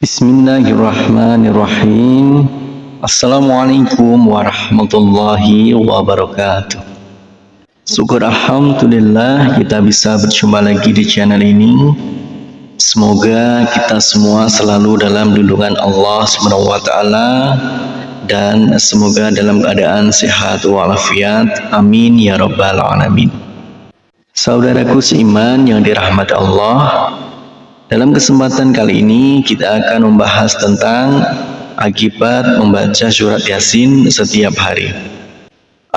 Bismillahirrahmanirrahim. Assalamualaikum warahmatullahi wabarakatuh. Syukur alhamdulillah kita bisa berjumpa lagi di channel ini. Semoga kita semua selalu dalam lindungan Allah SWT dan semoga dalam keadaan sehat walafiat. Amin ya rabbal alamin. Saudaraku seiman yang dirahmati Allah, dalam kesempatan kali ini kita akan membahas tentang akibat membaca surat Yasin setiap hari.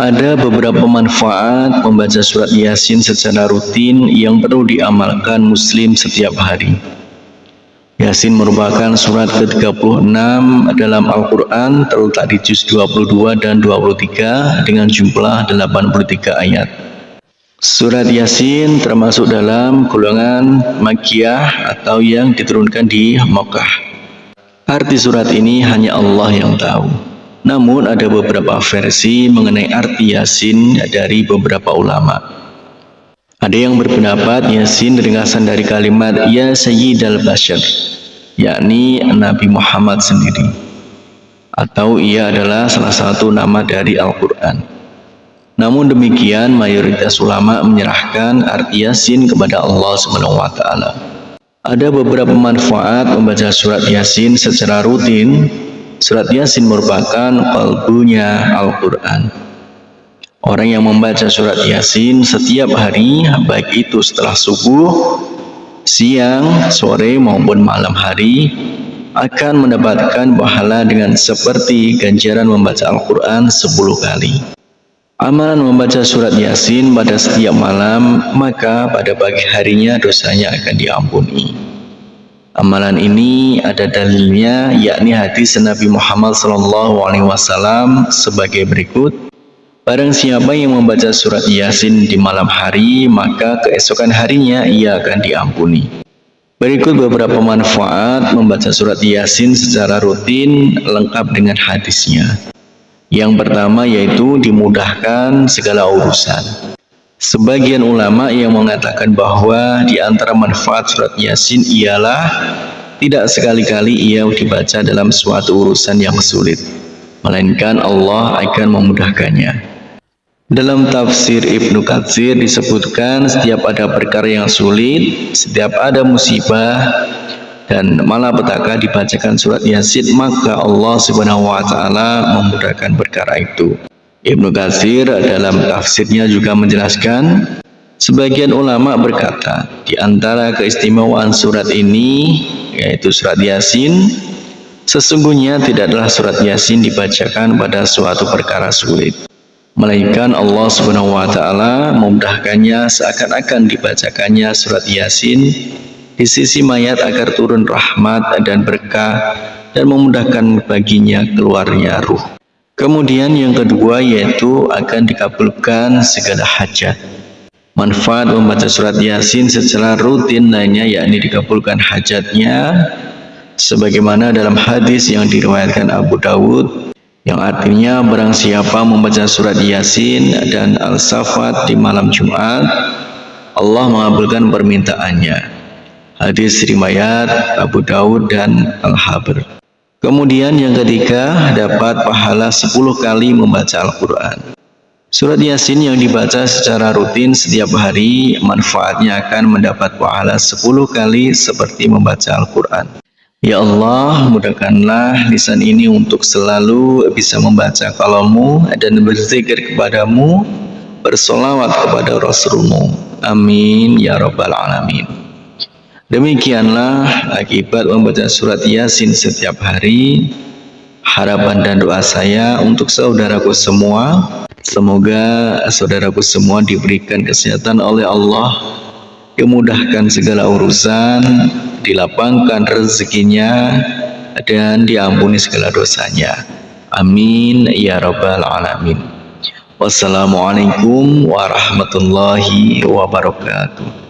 Ada beberapa manfaat membaca surat Yasin secara rutin yang perlu diamalkan muslim setiap hari. Yasin merupakan surat ke-36 dalam Al-Quran, terletak di juz 22 dan 23 dengan jumlah 83 ayat. Surat Yasin termasuk dalam golongan Makkiyah atau yang diturunkan di Makkah. Arti surat ini hanya Allah yang tahu. Namun ada beberapa versi mengenai arti Yasin dari beberapa ulama. Ada yang berpendapat Yasin ringkasan dari kalimat Ya Sayyidal Bashar, yakni Nabi Muhammad sendiri, atau ia adalah salah satu nama dari Al-Quran. Namun demikian, mayoritas ulama menyerahkan arti Yasin kepada Allah SWT. Ada beberapa manfaat membaca surat Yasin secara rutin. Surat Yasin merupakan qalbunya Al-Quran. Orang yang membaca surat Yasin setiap hari, baik itu setelah subuh, siang, sore maupun malam hari, akan mendapatkan pahala dengan seperti ganjaran membaca Al-Quran 10 kali. Amalan membaca surat Yasin pada setiap malam, maka pada pagi harinya dosanya akan diampuni. Amalan ini ada dalilnya, yakni hadis Nabi Muhammad SAW sebagai berikut. Barang siapa yang membaca surat Yasin di malam hari, maka keesokan harinya ia akan diampuni. Berikut beberapa manfaat membaca surat Yasin secara rutin lengkap dengan hadisnya. Yang pertama yaitu dimudahkan segala urusan. Sebagian ulama yang mengatakan bahwa di antara manfaat surat Yasin ialah tidak sekali-kali ia dibaca dalam suatu urusan yang sulit, melainkan Allah akan memudahkannya. Dalam tafsir Ibnu Katsir disebutkan setiap ada perkara yang sulit, setiap ada musibah dan malapetaka dibacakan surat Yasin, maka Allah Subhanahu wa taala memudahkan perkara itu. Ibnu Katsir dalam tafsirnya juga menjelaskan, sebagian ulama berkata, di antara keistimewaan surat ini, yaitu surat Yasin, sesungguhnya tidaklah surat Yasin dibacakan pada suatu perkara sulit, melainkan Allah Subhanahu wa taala memudahkannya seakan-akan dibacakannya surat Yasin di sisi mayat agar turun rahmat dan berkah dan memudahkan baginya keluarnya ruh. Kemudian yang kedua yaitu akan dikabulkan segala hajat. Manfaat membaca surat Yasin secara rutin lainnya yakni dikabulkan hajatnya, sebagaimana dalam hadis yang diriwayatkan Abu Dawud yang artinya barang siapa membaca surat Yasin dan Al-Safat di malam Jumat, Allah mengabulkan permintaannya. Hadis riwayat Abu Dawud dan Al-Habr. Kemudian yang ketiga, dapat pahala 10 kali membaca Al-Quran. Surat Yasin yang dibaca secara rutin setiap hari, manfaatnya akan mendapat pahala 10 kali seperti membaca Al-Quran. Ya Allah, mudahkanlah lisan ini untuk selalu bisa membaca kalammu dan berzikir kepadamu, bersolawat kepada Rasulmu. Amin ya rabbal alamin. Demikianlah akibat membaca surat Yasin setiap hari. Harapan dan doa saya untuk saudaraku semua, semoga saudaraku semua diberikan kesehatan oleh Allah, dimudahkan segala urusan, dilapangkan rezekinya, dan diampuni segala dosanya. Amin ya rabbal alamin. Wassalamualaikum warahmatullahi wabarakatuh.